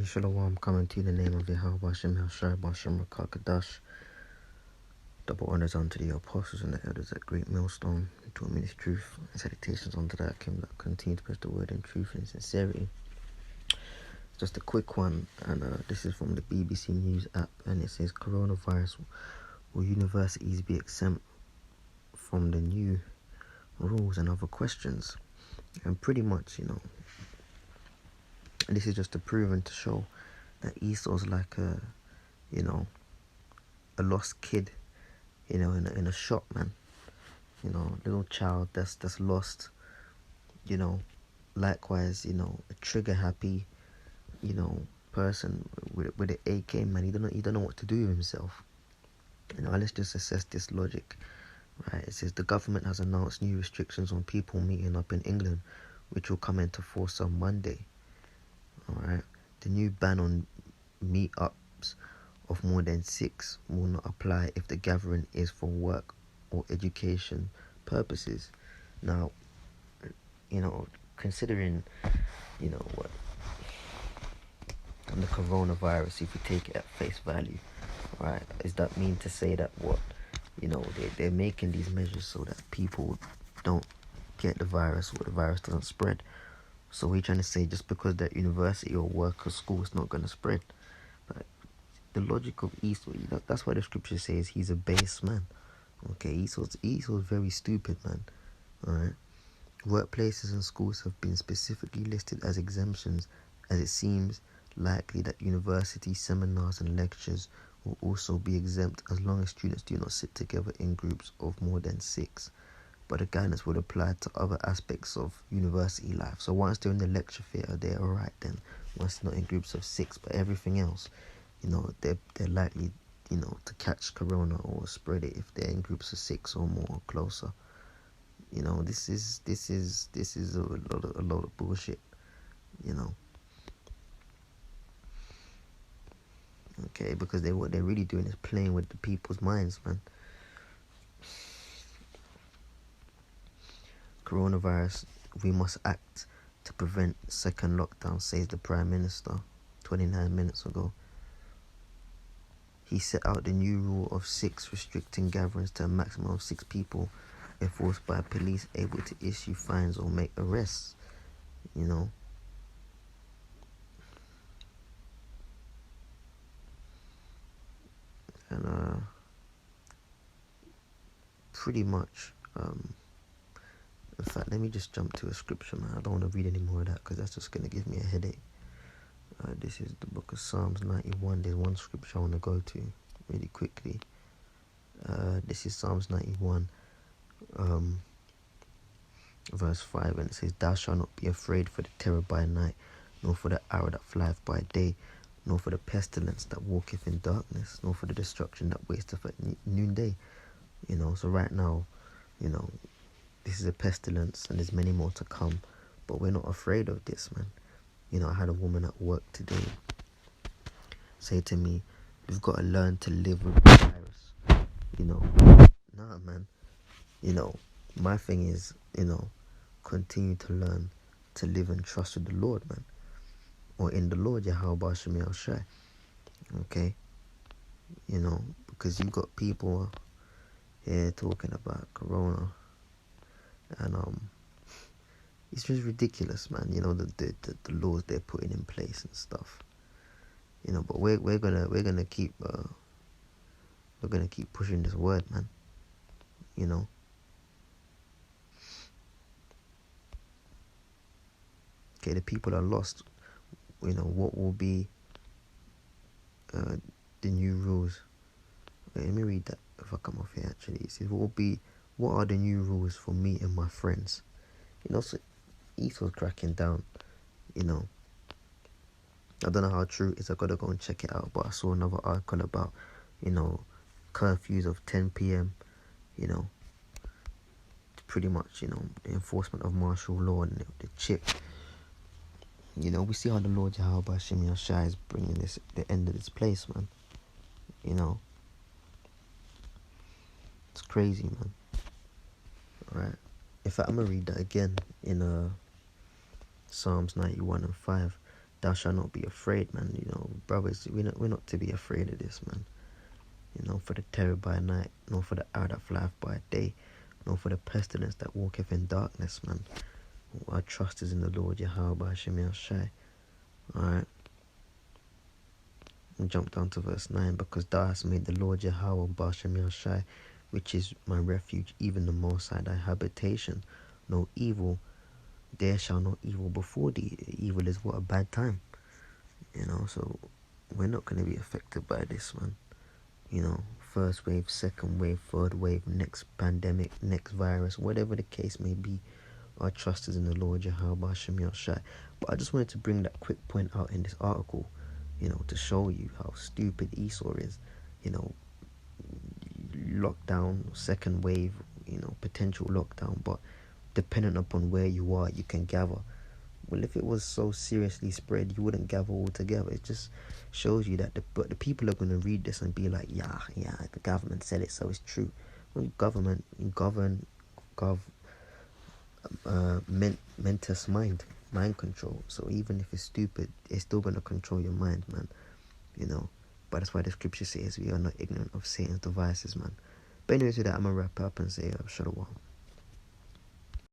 Shalom, coming to you in the name of Yahweh Bashem Hashai Bashem Rakakadash. Double honors unto the apostles and the elders at Great Millstone, to administer truth, and salutations unto that Kim that continue to preach the word in truth and sincerity. Just a quick one, and this is from the BBC News app, and it says coronavirus, will universities be exempt from the new rules and other questions? And pretty much, this is just a proven to show that Esau's like a lost kid, in a shop, man. Little child that's lost, likewise, a trigger happy, person with an AK, man. He don't know what to do with himself. Let's just assess this logic, right? It says the government has announced new restrictions on people meeting up in England, which will come into force on Monday. All right, the new ban on meetups of more than 6 will not apply if the gathering is for work or education purposes. Now, considering, what the coronavirus, if you take it at face value, right, does that mean to say that they're making these measures so that people don't get the virus, or the virus doesn't spread? So we're trying to say just because they're at university or work or school, it's not going to spread. But the logic of Esau, that's why the scripture says he's a base man. Okay, Esau's very stupid, man. Alright. Workplaces and schools have been specifically listed as exemptions, as it seems likely that university seminars and lectures will also be exempt as long as students do not sit together in groups of more than 6. But the guidance would apply to other aspects of university life. So once they're in the lecture theatre, they're alright then. Once they're not in groups of 6, but everything else, they're likely, to catch corona or spread it if they're in groups of 6 or more or closer. This is a load of bullshit. Okay, because what they're really doing is playing with the people's minds, man. Coronavirus, we must act to prevent second lockdown, says the Prime Minister 29 minutes ago. He set out the new rule of 6, restricting gatherings to a maximum of 6 people, enforced by police able to issue fines or make arrests. And pretty much, in fact, let me just jump to a scripture, man. I don't want to read any more of that because that's just going to give me a headache. This is the book of Psalms 91. There's one scripture I want to go to really quickly. This is Psalms 91, verse 5, and it says, "Thou shalt not be afraid for the terror by night, nor for the arrow that flieth by day, nor for the pestilence that walketh in darkness, nor for the destruction that wasteth at noonday." So right now, this is a pestilence, and there's many more to come, but we're not afraid of this, man. I had a woman at work today say to me, "We've got to learn to live with the virus." Nah, man. My thing is, continue to learn to live and trust with the Lord, man. Or in the Lord, Yahweh Bashem Hashai. Okay? Because you've got people here talking about corona, and it's just ridiculous, man. The laws they're putting in place and stuff. But we're gonna keep pushing this word, man. Okay, the people are lost. What will be the new rules? Wait, let me read that if I come off here. Actually, it says, what are the new rules for me and my friends? So Esau's cracking down. I don't know how true it is. I gotta go and check it out. But I saw another article about, curfews of 10 p.m. Pretty much, the enforcement of martial law and the chip. We see how the Lord Yahweh Bashem Yashai is bringing the end of this place, man. It's crazy, man. Alright. In fact, I'm going to read that again in Psalms 91 and 5. thou shalt not be afraid, man. You know, brothers, we're not to be afraid of this, man. You know, for the terror by night, nor for the hour that flieth by day, nor for the pestilence that walketh in darkness, man. Our trust is in the Lord Yahweh Hashem Shai. Alright. Jump down to verse 9. Because thou hast made the Lord Yahweh Bashem Shai, which is my refuge, even the Most High thy habitation. No evil, there shall no evil before thee. Evil is what? A bad time. You know, so we're not going to be affected by this, man. You know, first wave, second wave, third wave, next pandemic, next virus, whatever the case may be. Our trust is in the Lord Yahweh Hashem Shai. But I just wanted to bring that quick point out in this article, you know, to show you how stupid Esau is. You know, lockdown, second wave, you know, potential lockdown, but depending upon where you are, you can gather. Well, if it was so seriously spread, you wouldn't gather all together. It just shows you that the people are going to read this and be like, yeah, the government said it, so it's true. Well, meant us mind control. So even if it's stupid, it's still going to control your mind, man. You know, but that's why the scripture says we are not ignorant of Satan's devices, man. But anyways, with that, I'm going to wrap up and say, Shalom.